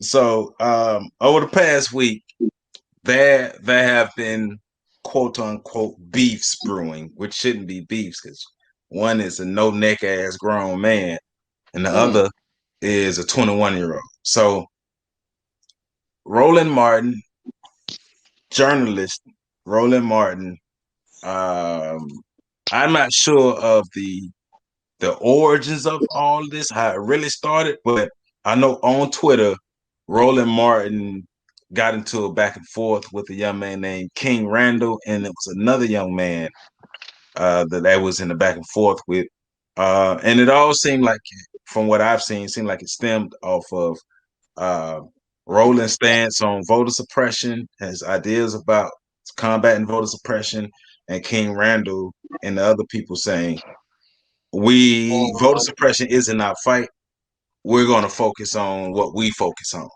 So over the past week, there have been quote unquote beefs brewing, which shouldn't be beefs because one is a no neck ass grown man, and the Mm. other is a 21-year-old. So Roland Martin, journalist Roland Martin. Um, I'm not sure of the origins of all of this, how it really started, but I know on Twitter, Roland Martin got into a back and forth with a young man named King Randall, and it was another young man that was in the back and forth with. And it all seemed like, from what I've seen, seemed like it stemmed off of uh, Roland's stance on voter suppression, his ideas about combating voter suppression, and King Randall and the other people saying, we voter suppression isn't our fight. We're going to focus on what we focus on.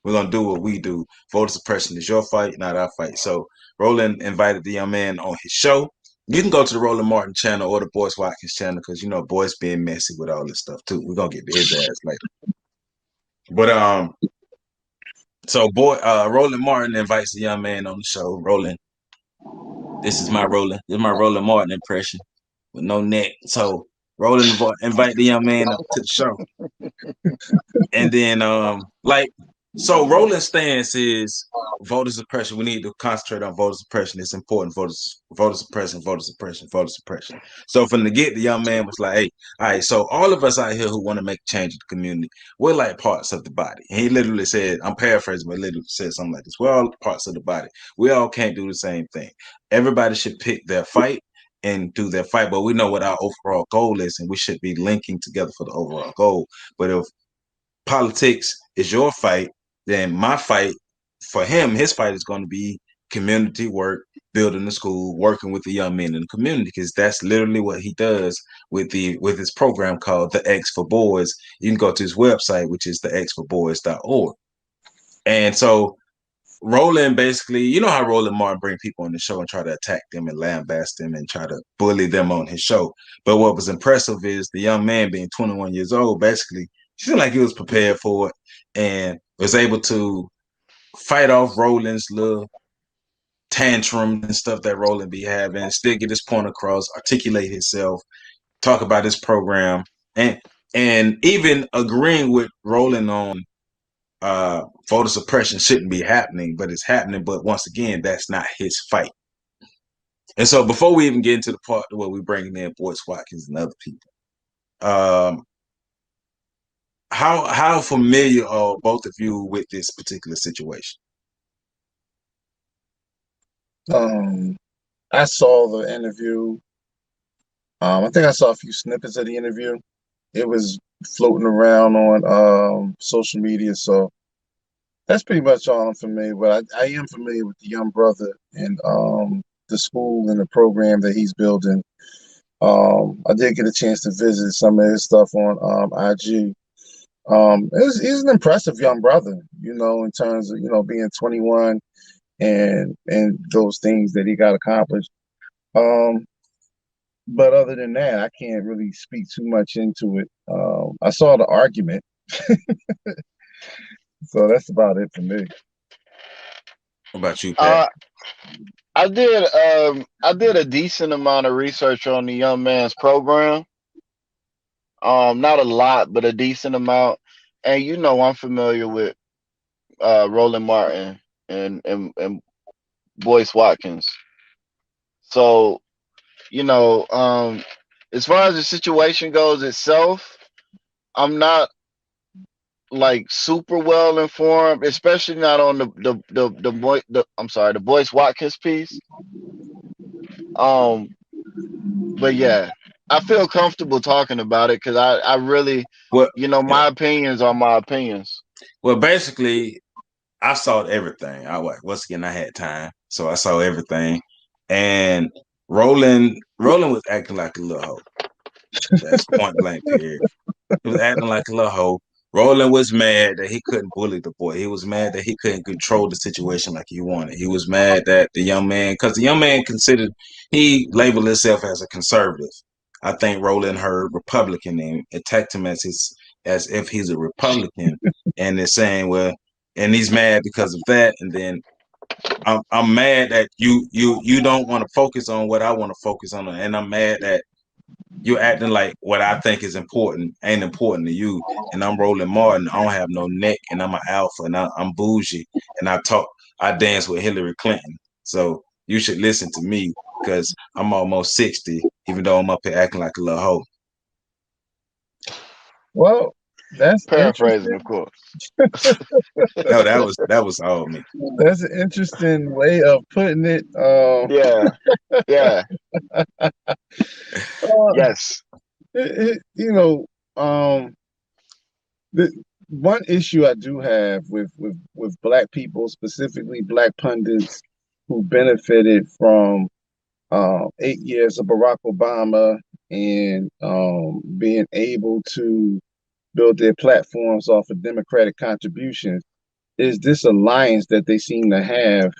We're going to do what we do. Voter suppression is your fight, not our fight. So Roland invited the young man on his show. You can go to the Roland Martin channel or the Boyce Watkins channel because you know Boyce being messy with all this stuff too. We're gonna get to his ass later. But so boy, Roland Martin invites the young man on the show. Roland, this is my Roland. This is my Roland Martin impression with no neck. So Roland invite the young man up to the show. And then so Roland's stance is voter suppression. We need to concentrate on voter suppression. It's important. Voter suppression, voter suppression, voter suppression. So from the get, the young man was like, hey, all right, so all of us out here who want to make a change in the community, we're like parts of the body. And he literally said, I'm paraphrasing, but literally said something like this. We're all parts of the body. We all can't do the same thing. Everybody should pick their fight and do their fight, but we know what our overall goal is, and we should be linking together for the overall goal. But if politics is your fight, then my fight for him, his fight is going to be community work, building the school, working with the young men in the community, because that's literally what he does with his program called the X for Boys. You can go to his website, which is thexforboys.org. And so Roland basically, you know how Roland Martin bring people on the show and try to attack them and lambast them and try to bully them on his show. But what was impressive is the young man being 21 years old, basically, seemed like he was prepared for it and was able to fight off Roland's little tantrums and stuff that Roland be having, still get his point across, articulate himself, talk about his program, and even agreeing with Roland on voter suppression shouldn't be happening, but it's happening. But once again, that's not his fight. And so before we even get into the part where we bring in Boyce Watkins and other people, um, how familiar are both of you with this particular situation? Um, I saw the interview. I think I saw a few snippets of the interview. It was floating around on social media, so that's pretty much all I'm familiar with. I am familiar with the young brother and the school and the program that he's building. I did get a chance to visit some of his stuff on IG. He's an impressive young brother, in terms of being 21 and those things that he got accomplished. Um, but other than that, I can't really speak too much into it. I saw the argument, so that's about it for me. What about you, Pat? Uh, I did a decent amount of research on the young man's program. Not a lot, but a decent amount. And I'm familiar with Roland Martin and Boyce Watkins. So, you know, um as far as the situation goes itself, I'm not like super well informed, especially not on the Boyce Watkins piece. Um, but yeah, I feel comfortable talking about it because I really, Well, my opinions are my opinions. well, basically, I saw everything. Once again, I had time, so I saw everything. And Roland was acting like a little hoe. That's point blank. Period. He was acting like a little hoe. Roland was mad that he couldn't bully the boy. He was mad that he couldn't control the situation like he wanted. He was mad that the young man, because the young man he labeled himself as a conservative. I think Roland heard Republican and attacked him as as if he's a Republican, and they're saying, well, and he's mad because of that, and then I'm mad that you don't want to focus on what I want to focus on, and I'm mad that you're acting like what I think is important ain't important to you. And I'm Roland Martin. I don't have no neck, and I'm an alpha, and I'm bougie, and I dance with Hillary Clinton. So you should listen to me because I'm almost 60, even though I'm up here acting like a little hoe. Well, that's Paraphrasing, of interesting. course. No, that was all me. That's an interesting way of putting it. Yeah, yeah, Uh, yes, you know, the one issue I do have with black people, specifically black pundits, who benefited from 8 years of Barack Obama and being able to build their platforms off of Democratic contributions, is this alliance that they seem to have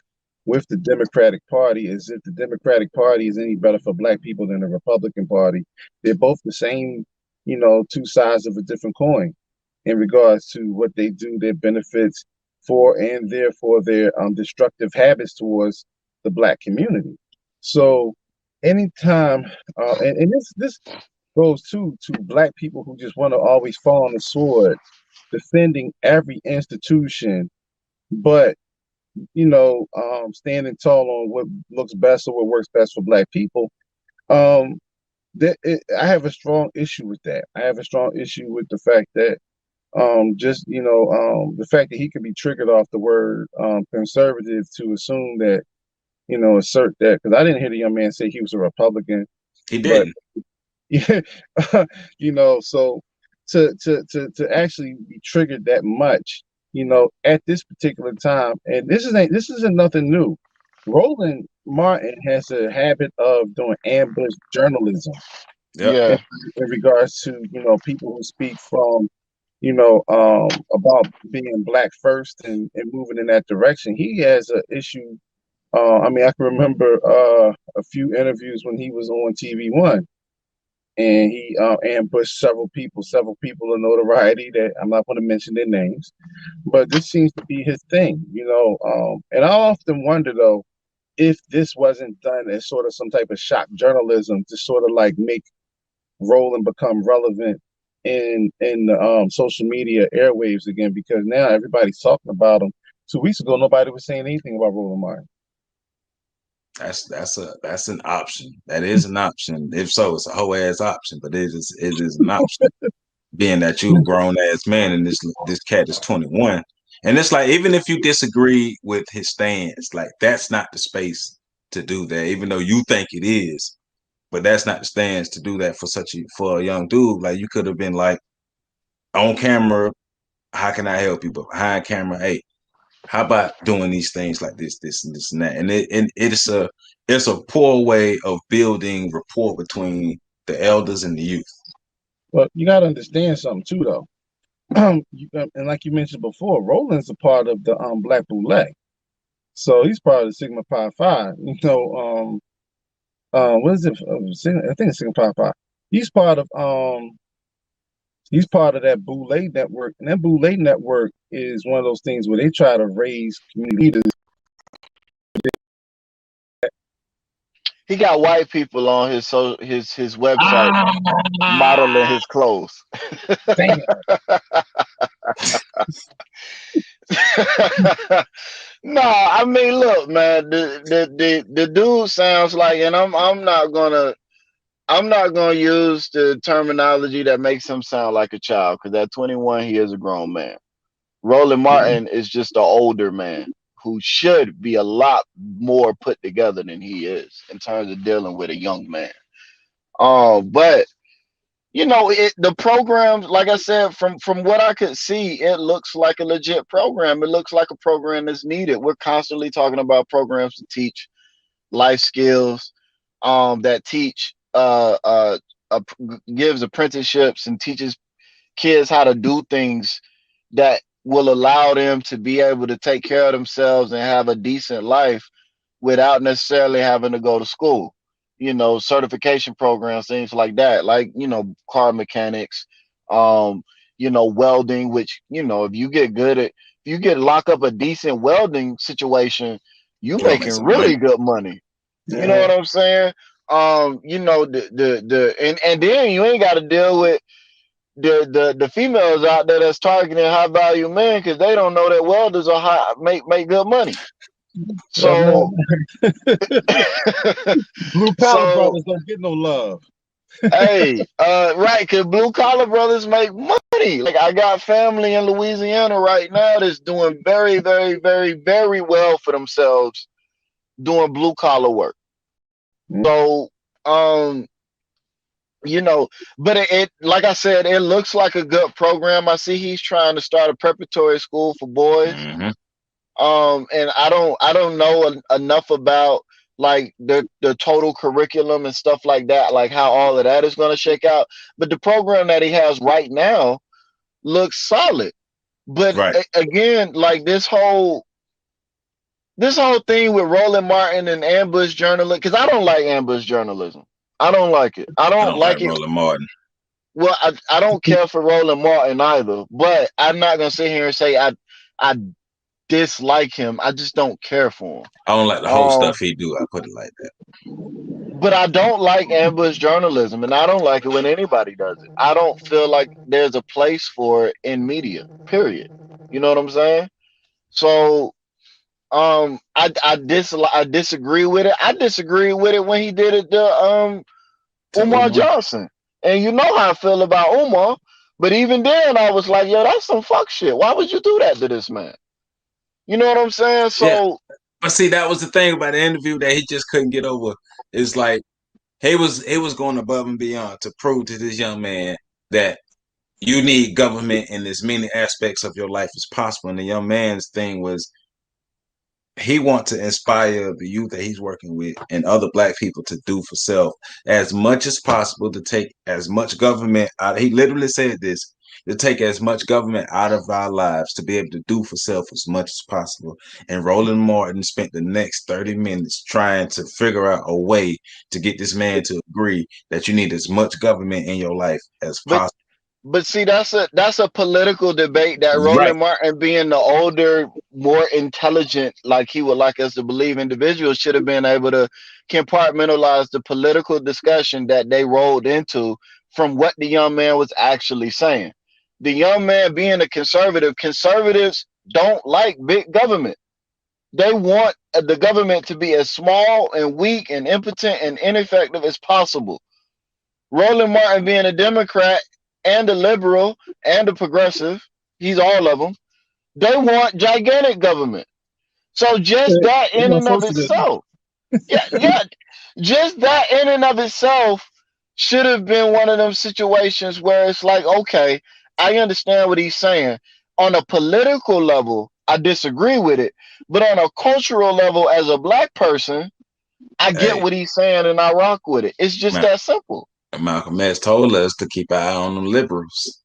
with the Democratic Party, as if the Democratic Party is any better for black people than the Republican Party. They're both the same, two sides of a different coin in regards to what they do, their benefits for, and therefore their destructive habits towards the black community. So anytime, and this goes to black people who just want to always fall on the sword, defending every institution, but standing tall on what looks best or what works best for black people. Um, I have a strong issue with that. I have a strong issue with the fact that the fact that he could be triggered off the word conservative to assume that, assert that, because I didn't hear the young man say he was a Republican, He but didn't. yeah, so to actually be triggered that much, at this particular time, and this isn't nothing new. Roland Martin has a habit of doing ambush journalism Yep. in, yeah. in regards to people who speak from about being black first and moving in that direction. He has an issue. I mean, I can remember a few interviews when he was on TV1, and he ambushed several people of notoriety that I'm not going to mention their names, but this seems to be his thing, and I often wonder though if this wasn't done as sort of some type of shock journalism to sort of like make Roland become relevant in the social media airwaves again, because now everybody's talking about him. 2 weeks ago, nobody was saying anything about Roland Martin. That's an option. That is an option. If so, it's a whole ass option, but it is an option. Being that you a grown ass man and this cat is 21, and it's like even if you disagree with his stance, like that's not the space to do that. Even though you think it is, but that's not the stance to do that for a young dude. Like you could have been like on camera, how can I help you? But behind camera, hey, how about doing these things like this, and that? And it's a poor way of building rapport between the elders and the youth. But you got to understand something too, though. And like you mentioned before, Roland's a part of the Black Boule, so he's part of the Sigma Pi Phi. What is it? I think it's Sigma Pi Phi. He's part of he's part of that Boule network, and that Boule network is one of those things where they try to raise community leaders. He got white people on his website modeling Ah, his clothes. damn. No, I mean, look, man, the dude sounds like, and I'm not gonna use the terminology that makes him sound like a child, because at 21 he is a grown man. Roland Martin is just an older man who should be a lot more put together than he is in terms of dealing with a young man. But the programs, like I said, from what I could see, it looks like a legit program. It looks like a program that's needed. We're constantly talking about programs to teach life skills, that teach gives apprenticeships and teaches kids how to do things that will allow them to be able to take care of themselves and have a decent life without necessarily having to go to school. Certification programs, things like that, like car mechanics, um, welding, which, if you get good at, if you get lock up a decent welding situation, you You're gonna make making some money. really good money. You know Yeah. what I'm saying? And then you ain't got to deal with the females out there that's targeting high value men because they don't know that welders are make good money. Man, So blue collar so brothers don't get no love. hey, right, because blue collar brothers make money. Like I got family in Louisiana right now that's doing very, very, very, very well for themselves doing blue collar work. So, um, you know, but like I said, it looks like a good program. I see he's trying to start a preparatory school for boys. Mm-hmm. And I don't know enough about like the total curriculum and stuff like that, like how all of that is going to shake out. But the program that he has right now looks solid. But Right. again, like this whole thing with Roland Martin and ambush journalism, because I don't like ambush journalism. I don't like it. I I don't don't like like it. Roland Martin. Well, I don't care for Roland Martin either, but I'm not gonna sit here and say I dislike him. I just don't care for him. I don't like the whole Um, stuff he do. I put it like that. but I don't like ambush journalism, and I don't like it when anybody does it. I don't feel like there's a place for it in media. Period. You know what I'm saying? So, I disagree with it. I disagree with it when he did it to To Umar Umar. Johnson, and you know how I feel about Umar. But even then, I was like, yo, that's some fuck shit. Why would you do that to this man? You know what I'm saying? Yeah. So, But see, that was the thing about the interview that he just couldn't get over. It's like he was going above and beyond to prove to this young man that you need government in as many aspects of your life as possible. And the young man's thing was he want to inspire the youth that he's working with and other black people to do for self as much as possible, to take as much government out. He literally said this, to take as much government out of our lives, to be able to do for self as much as possible. And Roland Martin spent the next 30 minutes trying to figure out a way to get this man to agree that you need as much government in your life as but possible. But see, that's a political debate that Right. Roland Martin, being the older, more intelligent, like he would like us to believe, individual, should have been able to compartmentalize the political discussion that they rolled into from what the young man was actually saying. The young man being a conservative, conservatives don't like big government. They want the government to be as small and weak and impotent and ineffective as possible. Roland Martin being a Democrat and a liberal and a progressive, he's all of them. They want gigantic government. So just that They're in not and of socialism. itself, yeah, yeah, just that in and of itself should have been one of them situations where it's like, okay, I understand what he's saying. On a political level, I disagree with it, but on a cultural level, as a black person, I get Hey, what he's saying and I rock with it. It's just that simple. Malcolm X told us to keep an eye on them liberals.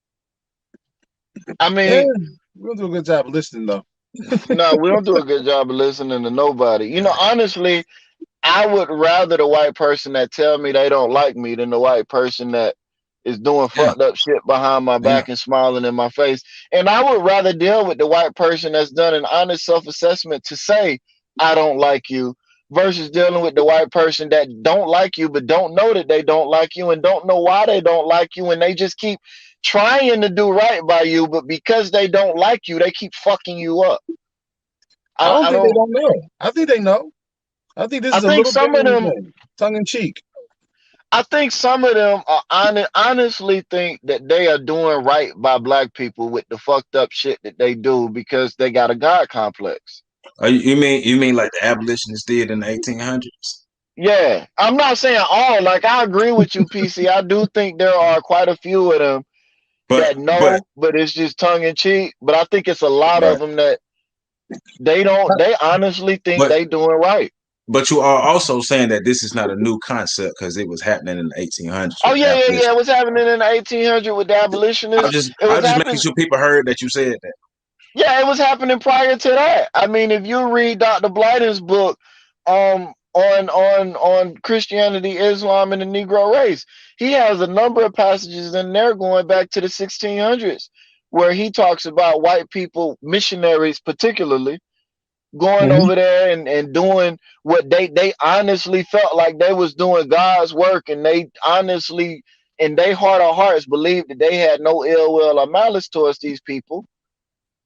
I Yeah, mean, we're gonna do a good job of listening though. no, we don't do a good job of listening to nobody. Honestly, I would rather the white person that tell me they don't like me than the white person that is doing Yeah, fucked up shit behind my yeah. back and smiling in my face. And I would rather deal with the white person that's done an honest self-assessment to say I don't like you versus dealing with the white person that don't like you but don't know that they don't like you and don't know why they don't like you and they just keep trying to do right by you, but because they don't like you, they keep fucking you up. I don't I think they don't. don't know. I think they know. I think this I is a think little some of game them. thing, tongue in cheek. I think some of them are honestly think that they are doing right by black people with the fucked up shit that they do because they got a god complex. You mean like the abolitionists did in the 1800s? Yeah, I'm not saying all. Like I agree with you, PC. I do think there are quite a few of them But that but know, but it's just tongue in cheek. But I think it's a lot right. of them that they don't. They honestly think But they doing right. but you are also saying that this is not a new concept because it was happening in the 1800s Oh with yeah, yeah, yeah. abolition. It was happening in the 1800 with the I'm abolitionists. just It was I'm just making happening. sure people heard that you said that. Yeah, it was happening prior to that. I mean, if you read Dr. Blyden's book on Christianity, Islam, and the Negro race, he has a number of passages in there going back to the 1600s where he talks about white people, missionaries particularly, going Hmm. over there and doing what they honestly felt like they was doing God's work, and they honestly in their heart of hearts believed that they had no ill will or malice towards these people,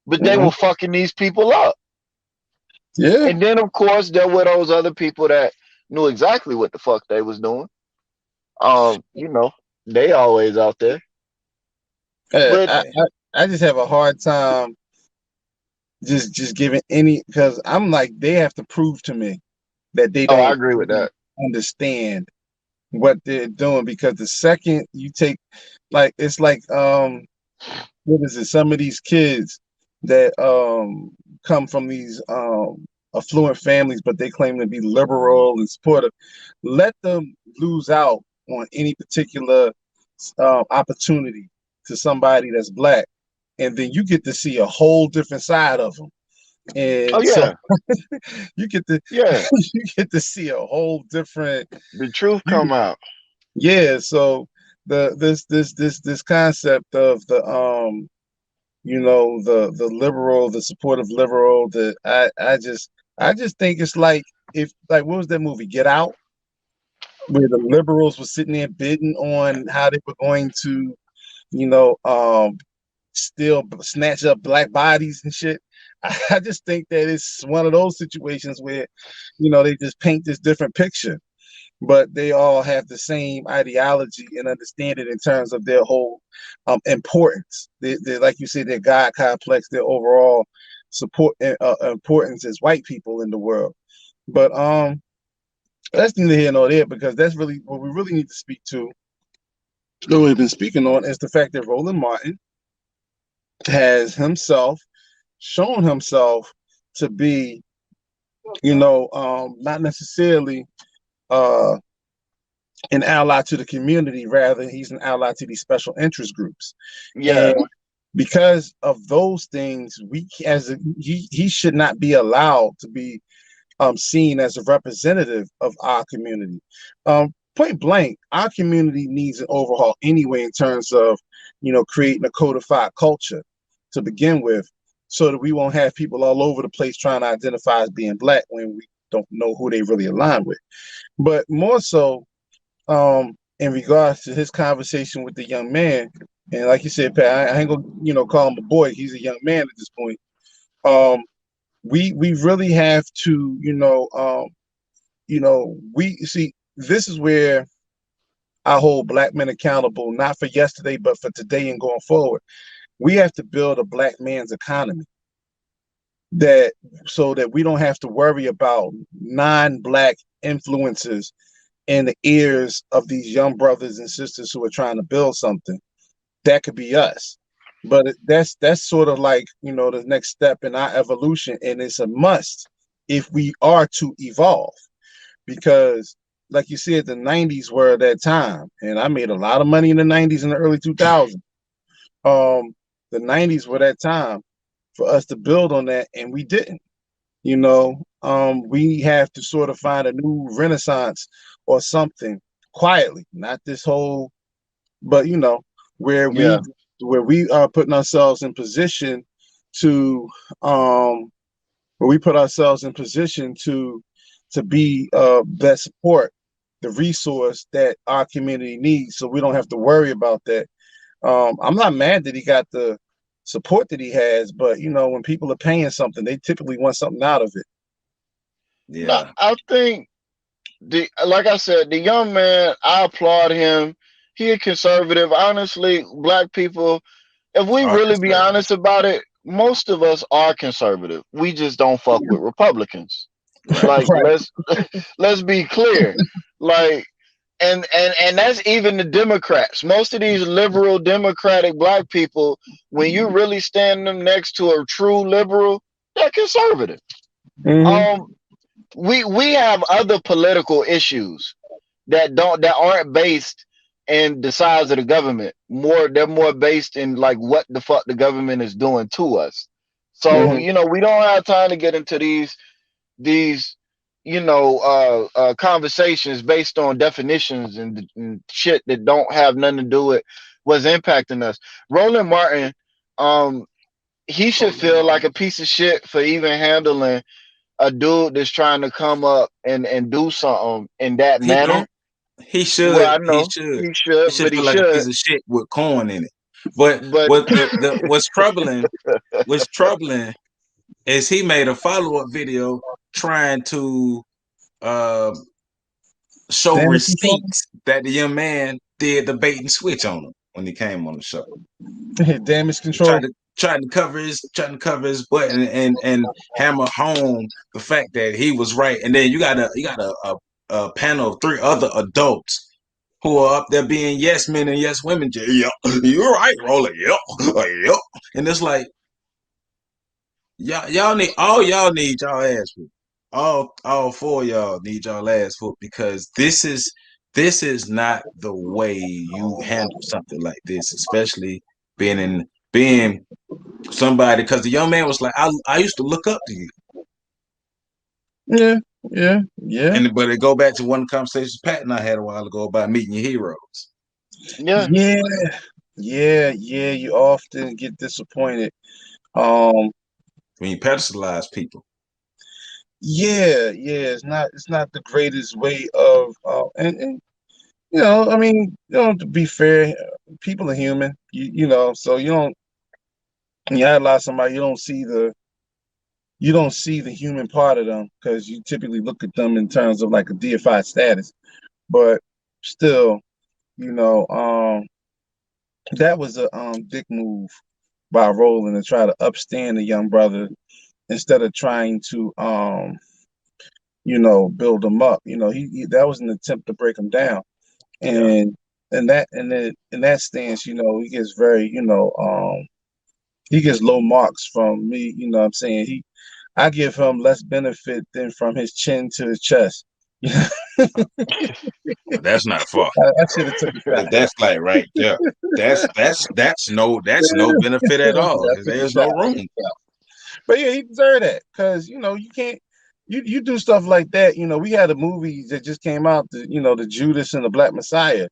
but they Hmm. were fucking these people up. Yeah. And then of course there were those other people that knew exactly what the fuck they was doing. You know, they always out there. Uh, But I, I I just have a hard time just giving any, because I'm like, they have to prove to me that they oh, I don't agree with really that. understand what they're doing, because the second you take, like, it's like, what is it, some of these kids that come from these affluent families, but they claim to be liberal and supportive. Let them lose out on any particular opportunity to somebody that's black, and then you get to see a whole different side of them. Oh And so yeah, you get to yeah. you get to see a whole different The truth view. come out. Yeah, so this concept of the the liberal, the supportive liberal, the I just think it's like, if, like, what was that movie, Get Out, where the liberals were sitting there bidding on how they were going to, you know, still snatch up black bodies and shit. I just think that it's one of those situations where, they just paint this different picture, but they all have the same ideology and understand it in terms of their whole importance. They, like you said, their God complex, their overall support importance as white people in the world. But that's neither here nor there, because that's really what we really need to speak to. What we've been speaking on is the fact that Roland Martin has himself shown himself to be, not necessarily uh, an ally to the community. Rather, he's an ally to these special interest groups. And Yeah, because of those things, he should not be allowed to be seen as a representative of our community. Point blank, our community needs an overhaul anyway, in terms of, creating a codified culture to begin with, so that we won't have people all over the place trying to identify as being black when we don't know who they really align with. But more so, in regards to his conversation with the young man, and like you said, Pat, I ain't gonna, call him a boy. He's a young man at this point. Um, we really have to, we see, this is where I hold black men accountable, not for yesterday, but for today and going forward. We have to build a black man's economy, that so that we don't have to worry about non-black influences in the ears of these young brothers and sisters who are trying to build something. That could be us. But that's sort of like, the next step in our evolution, and it's a must if we are to evolve. Because, like you said, the 90s were that time, and I made a lot of money in the 90s and the early 2000s. The 90s were that time for us to build on that, and we didn't. We have to sort of find a new renaissance or something, quietly, not this whole, but, where we yeah. where we are putting ourselves in position to, um where we put ourselves in position to be that support, the resource that our community needs, so we don't have to worry about that. I'm not mad that he got the support that he has, but, when people are paying something, they typically want something out of it. No, Yeah. I think the like I said, the young man, I applaud him. He a conservative. Honestly, black people, if we Are really be conservative. honest about it, most of us are conservative. We just don't fuck with Republicans. Like Right. let's be clear. Like and that's even the Democrats. Most of these liberal democratic black people, when you really stand them next to a true liberal, they're conservative. Hmm. Um we have other political issues that aren't based in the size of the government. They're more based in like what the fuck the government is doing to us. So, Hmm. we don't have time to get into these conversations based on definitions and shit that don't have nothing to do with what's impacting us. Roland Martin, Um, he should feel like a piece of shit for even handling a dude that's trying to come up and do something in that He manner. don't. He Well, should. I He know should. he He should, should but he feel like a piece should. of shit with corn in it. But But what's troubling is he made a follow up video trying to uh, show Damage control. receipts that the young man did the bait and switch on him when he came on the show. Damage Tried control. to trying to cover his butt and hammer home the fact that he was right. And then you got a panel of three other adults who are up there being yes men and yes women. Yeah, you're right, Roland. Yeah. And it's like y'all need y'all ass whooped. All four of y'all need y'all ass whooped because this is not the way you handle something like this, especially being somebody. Because the young man was like, I used to look up to you, Yeah, yeah, yeah, and but it go back to one of the conversations Pat and I had a while ago about meeting your heroes yeah, yeah, yeah. You often get disappointed. Um, when you pedestalize people. yeah, yeah. It's not the greatest way of and I mean, to be fair, people are human. So you don't. When you idolize somebody, you don't see the human part of them because you typically look at them in terms of like a deified status. But still, you know, that was a dick move by Roland to try to upstand the young brother instead of trying to build him up. That was an attempt to break him down. Yeah, And in that stance, he gets very, he gets low marks from me. What I'm saying, I give him less benefit than from his chin to his chest. but that's not far. I should have took a shot. That's like right there. That's no benefit at all I because took a there's shot. no room. But yeah, he deserved that because you can't you do stuff like that. We had a movie that just came out, the Judas and the Black Messiah,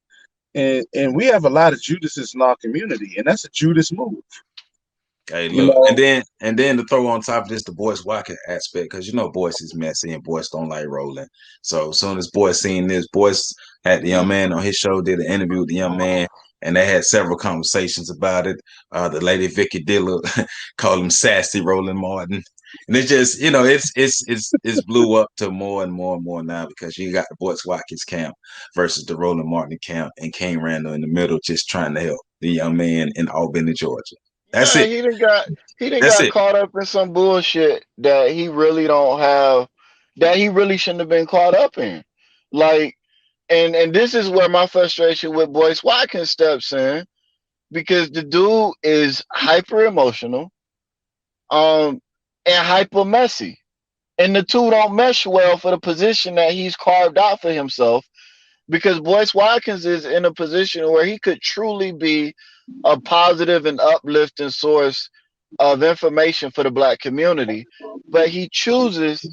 and we have a lot of Judases in our community, and that's a Judas move. Hey, You look, and know, then to throw on top of this the Boyce Watkins aspect, because Boyce is messy and Boyce don't like rolling. So as soon as Boyce seen this, Boyce had the young man on his show, did an interview with the young man, and they had several conversations about it. The lady Vicky Diller called him sassy Roland Martin. And it just, it's blew up to more and more and more now because you got the Boyce Watkins camp versus the Roland Martin camp and King Randall in the middle just trying to help the young man in Albany, Georgia. That's yeah, it. he didn't got That's it. caught up in some bullshit that he really don't have, that he really shouldn't have been caught up in. Like, and this is where my frustration with Boyce Watkins steps in because the dude is hyper emotional, um, and hyper messy, and the two don't mesh well for the position that he's carved out for himself. Because Boyce Watkins is in a position where he could truly be a positive and uplifting source of information for the black community, but he chooses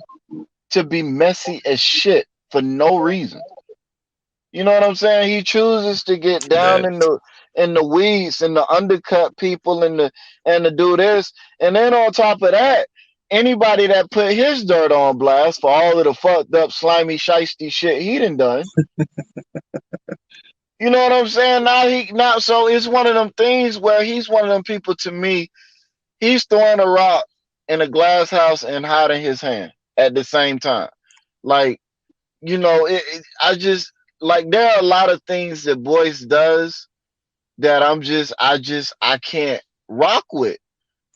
to be messy as shit for no reason. You know what I'm saying? He chooses to get down That in the weeds and the undercut people and to do this. And then on top of that, anybody that put his dirt on blast for all of the fucked up, slimy, shisty shit he done. You know what I'm saying? Now so it's one of them things where he's one of them people to me, he's throwing a rock in a glass house and hiding his hand at the same time. Like, I just like there are a lot of things that Boyce does that I can't rock with.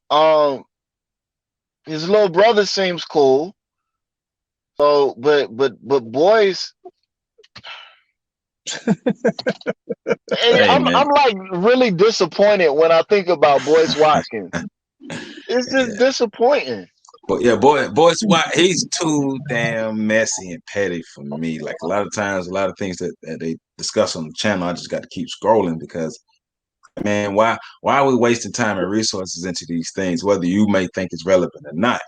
Um his little brother seems cool. So but Boyce, hey man. I'm like really disappointed when I think about Boyce Watkins. It's just Yeah. disappointing. But yeah, Boyce Watt, he's too damn messy and petty for me. Like a lot of times, a lot of things that they discuss on the channel, I just got to keep scrolling because man, why are we wasting time and resources into these things, whether you may think it's relevant or not?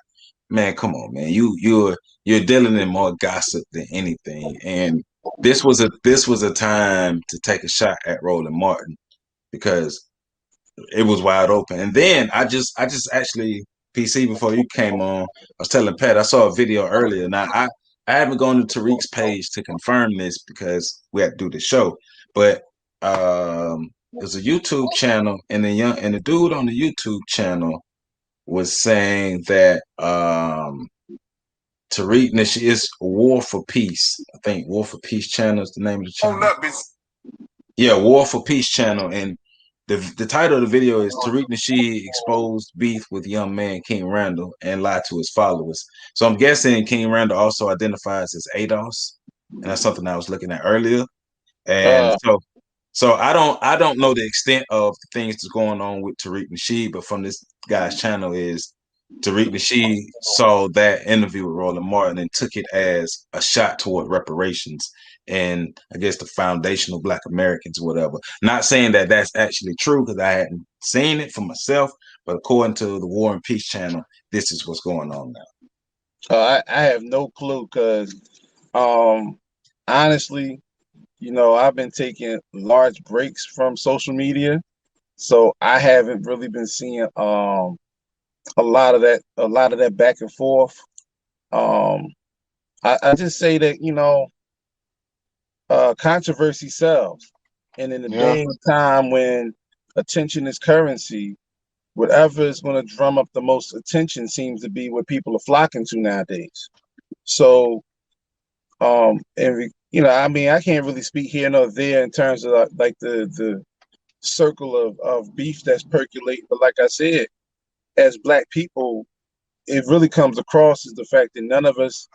Man, come on, man. You're dealing in more gossip than anything. And this was a time to take a shot at Roland Martin because it was wide open. And then I just actually PC before you came on, I was telling Pat I saw a video earlier. Now I haven't gone to Tariq's page to confirm this because we had to do the show, but there's a YouTube channel, and the dude on the YouTube channel was saying that Tariq Nishi is War for Peace. I think War for Peace channel is the name of the channel. Yeah, War for Peace channel, and the title of the video is Tariq Nasheed exposed beef with young man King Randall and lied to his followers. So I'm guessing King Randall also identifies as ADOS, and that's something I was looking at earlier. And Uh, so I don't know the extent of the things that's going on with Tariq Nasheed, but from this guy's channel is Tariq Nasheed saw that interview with Roland Martin and took it as a shot toward reparations and I guess the foundational Black Americans, or whatever. Not saying that that's actually true because I hadn't seen it for myself, but according to the War and Peace channel, this is what's going on now. I have no clue because um, honestly, I've been taking large breaks from social media, so I haven't really been seeing a lot of that back and forth. Um, I just say that controversy sells, and in the Yeah. day and time when attention is currency, whatever is going to drum up the most attention seems to be what people are flocking to nowadays. So, and I mean, I can't really speak here nor there in terms of like the circle of beef that's percolating. But like I said, as Black people, it really comes across as the fact that none of us,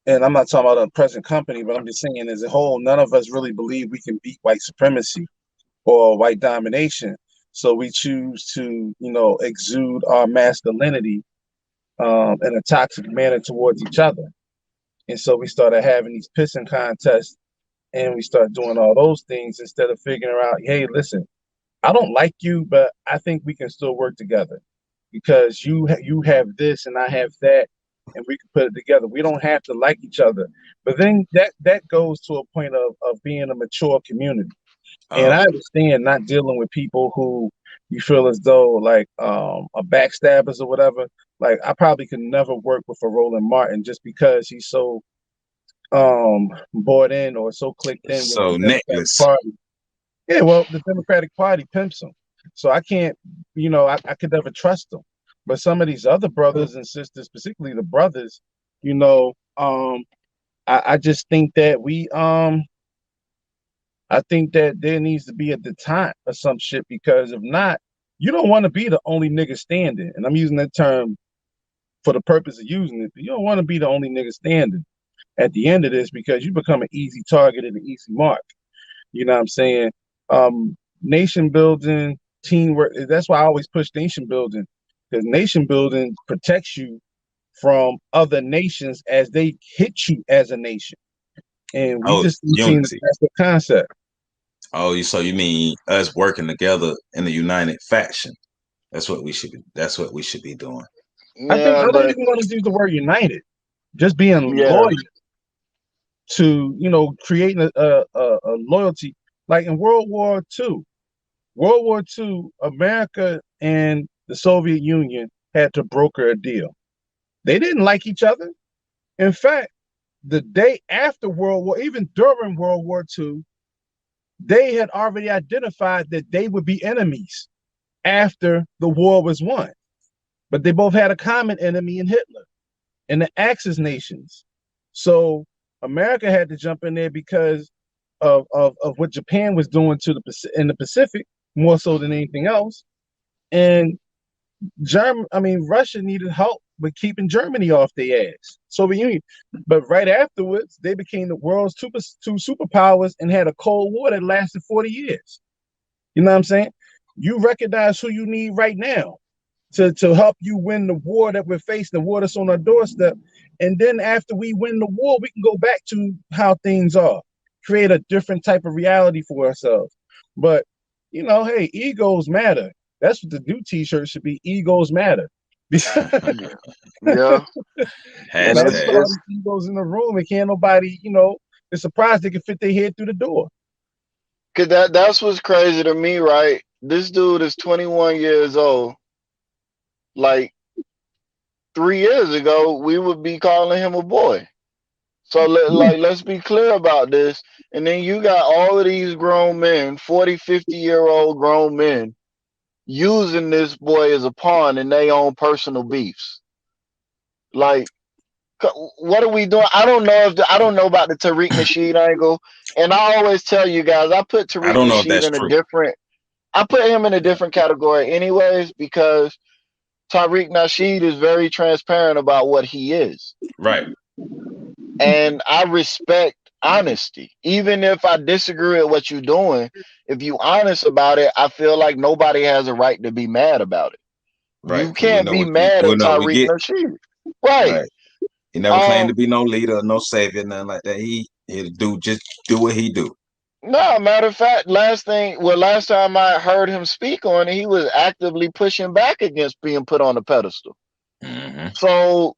and I'm not talking about a present company, but I'm just saying as a whole, none of us really believe we can beat white supremacy or white domination. So we choose to, exude our masculinity in a toxic manner towards each other. And so we started having these pissing contests, and we start doing all those things instead of figuring out, hey, listen, I don't like you, but I think we can still work together because you have this and I have that, and we can put it together. We don't have to like each other, but then that goes to a point of being a mature community. And I Okay. understand not dealing with people who you feel as though like a backstabbers or whatever. Like I probably could never work with a Roland Martin just because he's so bought in or so clicked in with the So Democratic necklace. Party. Yeah, well, the Democratic Party pimps him. So I can't, I could never trust them. But some of these other brothers and sisters, particularly the brothers, you know, I just think that I think that there needs to be a detente or some shit because if not, you don't want to be the only nigga standing. And I'm using that term for the purpose of using it. But you don't want to be the only nigga standing at the end of this because you become an easy target and an easy mark. You know what I'm saying? Nation building, teamwork. That's why I always push nation building because nation building protects you from other nations as they hit you as a nation. And we Oh, just seem to unity. grasp the concept. Oh, so you mean us working together in a united faction? That's what we should be doing. I think Yeah, I don't but even want to use the word united. Just being yeah. loyal to, creating a loyalty. Like in World War II, America and the Soviet Union had to broker a deal. They didn't like each other. In fact, the day after World War, even during World War II, they had already identified that they would be enemies after the war was won. But they both had a common enemy in Hitler and the Axis nations. So America had to jump in there because of what Japan was doing in the Pacific, more so than anything else. And Russia needed help with keeping Germany off their ass. Soviet Union. But right afterwards, they became the world's two superpowers and had a Cold War that lasted 40 years. You know what I'm saying? You recognize who you need right now to help you win the war that we're facing, the war that's on our doorstep. And then after we win the war, we can go back to how things are, create a different type of reality for ourselves. But, hey, egos matter. That's what the new t-shirt should be. Egos matter. Yeah. And Let's it's Hashtag. put all it's these egos in the room and can't nobody, is surprised they can fit their head through the door. cause that's what's crazy to me, right? This dude is 21 years old. Like 3 years ago, we would be calling him a boy. So let's be clear about this. And then you got all of these grown men, 40, 50-year-old grown men, using this boy as a pawn in their own personal beefs. Like, what are we doing? I don't know about the Tariq Nasheed angle. And I always tell you guys, I don't know if that's true. I put him in a different category anyways, because Tariq Nasheed is very transparent about what he is. Right. And I respect honesty. Even if I disagree with what you're doing, if you honest about it, I feel like nobody has a right to be mad about it. Right. You Because we can't know be what mad we at know what we Tariq get. Nasheed. Right. Right. He never claimed to be no leader, no savior, nothing like that. He just do what he do. No, matter of fact, last time I heard him speak on it, he was actively pushing back against being put on a pedestal. Mm-hmm. So,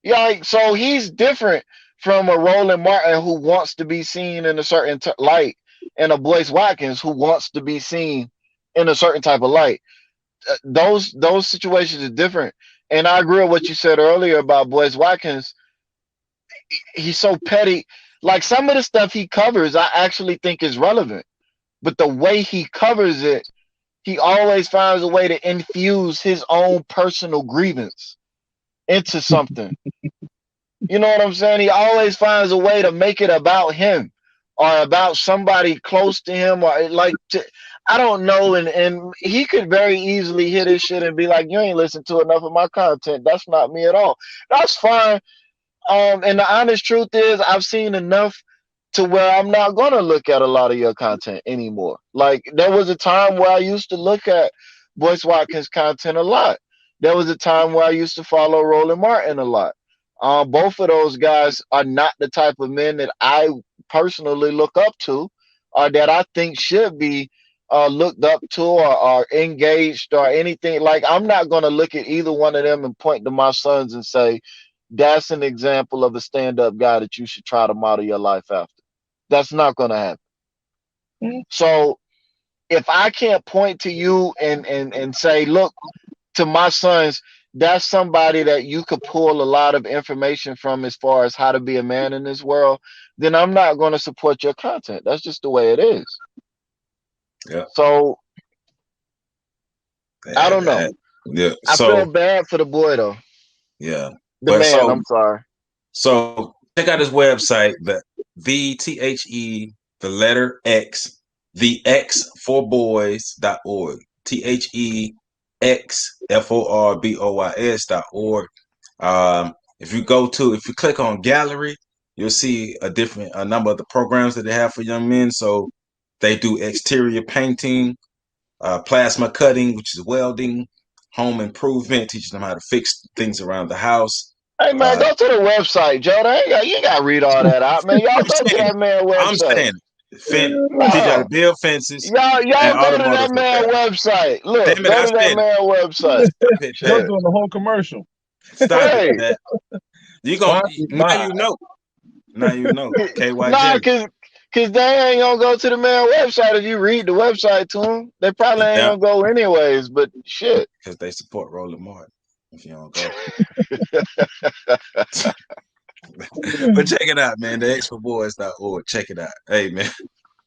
yeah, like, so he's different from a Roland Martin who wants to be seen in a certain light, and a Boyce Watkins who wants to be seen in a certain type of light. Those situations are different. And I agree with what you said earlier about Boyce Watkins. He's so petty. Like some of the stuff he covers, I actually think is relevant. But the way he covers it, he always finds a way to infuse his own personal grievance into something. You know what I'm saying? He always finds a way to make it about him or about somebody close to him, or I don't know. And he could very easily hit his shit and be like, "You ain't listened to enough of my content. That's not me at all." That's fine. And the honest truth is, I've seen enough to where I'm not gonna look at a lot of your content anymore. Like there was a time where I used to look at Boyce Watkins content a lot. There was a time where I used to follow Roland Martin a lot. Both of those guys are not the type of men that I personally look up to, or that I think should be looked up to, or engaged, or anything. Like I'm not gonna look at either one of them and point to my sons and say, that's an example of a stand-up guy that you should try to model your life after. That's not going to happen. So if I can't point to you and say, look, to my sons, that's somebody that you could pull a lot of information from as far as how to be a man in this world, then I'm not going to support your content. That's just the way it is. Yeah. So I don't know. Yeah. I feel bad for the boy though. Yeah. The man, I'm sorry. So check out his website, the letter X, the X for boys.org. THEXFORBOYS.org. If you click on gallery, you'll see a number of the programs that they have for young men. So they do exterior painting, plasma cutting, which is welding, home improvement, teaching them how to fix things around the house. Hey man, go to the website, Joe. You ain't got to read all that out, man. Y'all go to that man I'm website. saying teach you how to build fences. Y'all go to that man website. Look, go to that man website. Joe's doing the whole commercial. Stop it, man. Now you know. KY Nah, cause they ain't gonna go to the man website if you read the website to them. They probably ain't gonna go anyways. But shit, because they support Roland Martin. If you don't go. But check it out, man. The exforboys.org. Check it out. Hey, man.